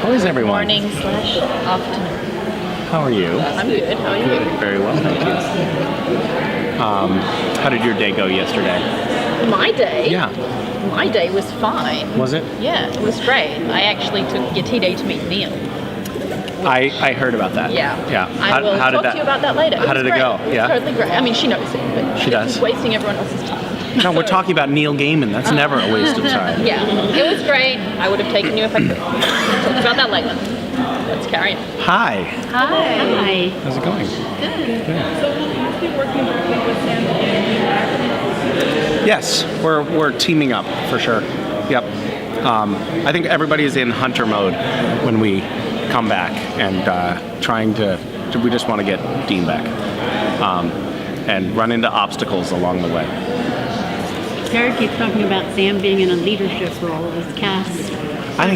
How is everyone? Morning/afternoon. How are you? I'm good. How are you? Good. Very well, thank you. How did your day go yesterday? My day? Yeah. My day was fine. Was it? Yeah, it was great. I actually took Yeti Day to meet Neil. I heard about that. Yeah. Yeah. I will talk to you about that later. How did it go? It was totally great. I mean, she knows it, but She does. She's wasting everyone else's time. No, we're talking about Neil Gaiman. That's never a waste of time. Yeah, it was great. I would have taken you if I could. Talk about that later. Let's carry on. Hi. Hi. How's it going? Good. So will you be working directly with Sam and Yes, we're teaming up for sure. Yep. I think everybody's in hunter mode when we come back and we just want to get Dean back and run into obstacles along the way. Jared keeps talking about Sam being in a leadership role as cast. I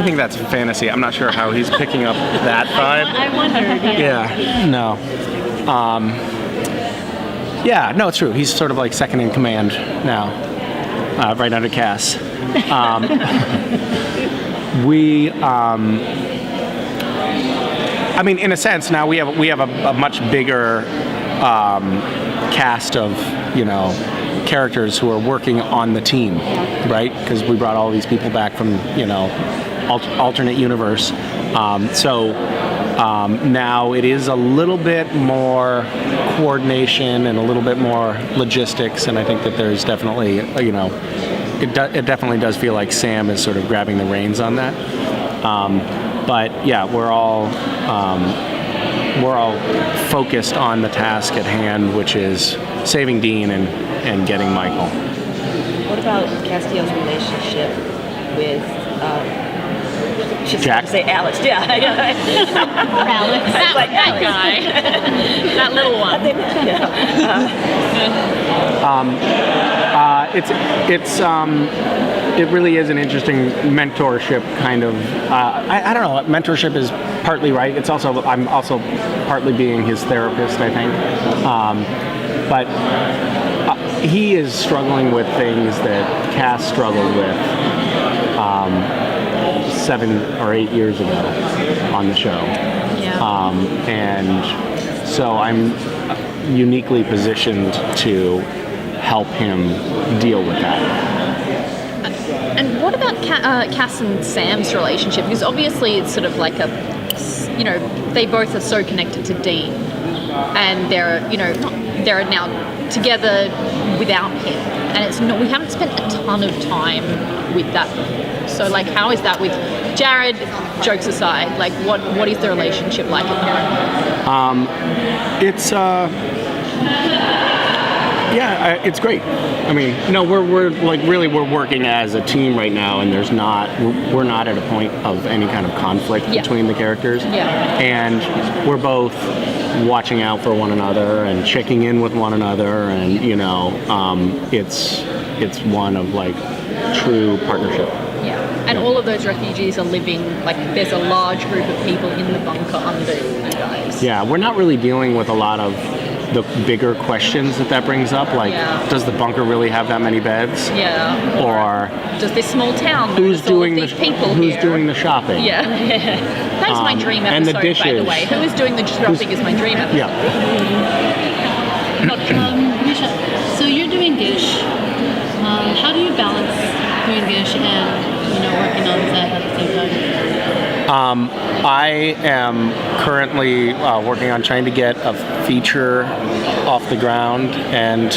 think that's fantasy. I'm not sure how he's picking up that vibe. I wondered. Yeah. No. Yeah. No, it's true. He's sort of like second in command now, right under Cass. I mean, in a sense, now we have a much bigger cast of characters who are working on the team, right? Because we brought all these people back from alternate universe. So now it is a little bit more coordination and a little bit more logistics, and I think that there's definitely it definitely does feel like Sam is sort of grabbing the reins on that. But yeah, we're all focused on the task at hand, which is saving Dean and getting Michael. What about Castiel's relationship with she's Jack? Say Alex. Yeah. Alex. That guy. That little one. It really is an interesting mentorship kind of. I don't know. Mentorship is partly right. I'm also partly being his therapist, I think. But he is struggling with things that Cass struggled with 7 or 8 years ago on the show. Yeah. And so I'm uniquely positioned to help him deal with that. And what about Cass and Sam's relationship? Because obviously it's sort of like they both are so connected to Dean, and they're now together without him, and we haven't spent a ton of time with that before. So like, how is that with Jared? Jokes aside, like what is the relationship like at the moment? It's great. I mean, no, we're working as a team right now, and we're not at a point of any kind of conflict between the characters. Yeah. And we're both watching out for one another and checking in with one another, and it's one of like true partnership. Yeah. And all of those refugees are living, like, there's a large group of people in the bunker under you guys. Yeah, we're not really dealing with a lot of the bigger questions that brings up, like, does the bunker really have that many beds? Yeah. Or does this small town who's doing all of these people who's here? doing the shopping? Yeah. That is my dream episode, and the dishes. by the way. Who is doing the shopping is my dream episode. Yeah. Misha, so you're doing Gish. How do you balance doing Gish and working on set at the same time? I am currently working on trying to get a feature off the ground and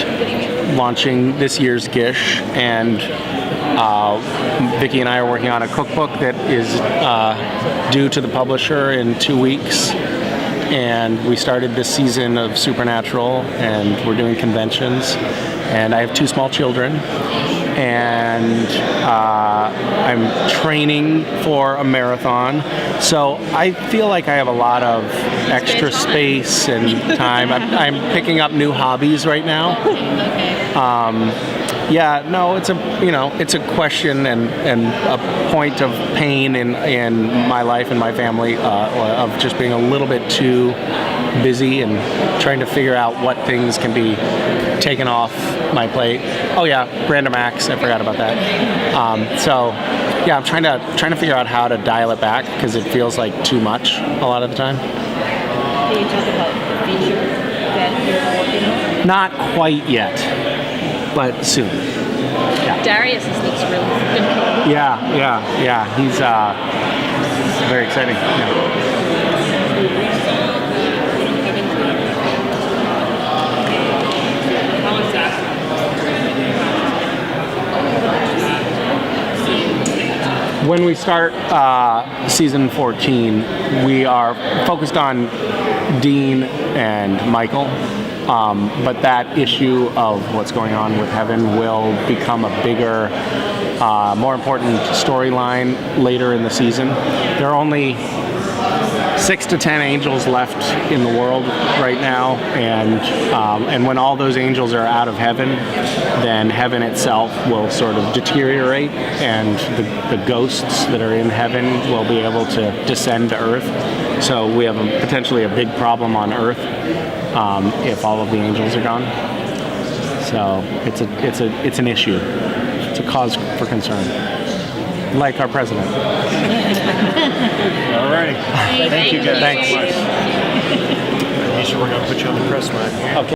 launching this year's Gish, and Vicki and I are working on a cookbook that is due to the publisher in 2 weeks. And we started this season of Supernatural, and we're doing conventions. And I have 2 small children, and I'm training for a marathon. So I feel like I have a lot of extra space and time. I'm picking up new hobbies right now. Yeah, no, it's a question and a point of pain in my life and my family of just being a little bit too busy and trying to figure out what things can be taken off my plate. Oh yeah, Random Acts, I forgot about that. So yeah, I'm trying to figure out how to dial it back because it feels like too much a lot of the time. Can you talk about the feature that you're working on? Not quite yet, but soon. Darius looks really freaking cool. Yeah. He's very exciting. Yeah. When we start season 14, we are focused on Dean and Michael, but that issue of what's going on with Heaven will become a bigger, more important storyline later in the season. There are only 6 to 10 angels left in the world right now, and when all those angels are out of heaven, then heaven itself will sort of deteriorate, and the ghosts that are in heaven will be able to descend to Earth. So we have potentially a big problem on Earth if all of the angels are gone. So it's an issue. It's a cause for concern. Like our president. All right. Thank you guys. Thanks. So much. Misha, we're going to put you on the press line. Okay.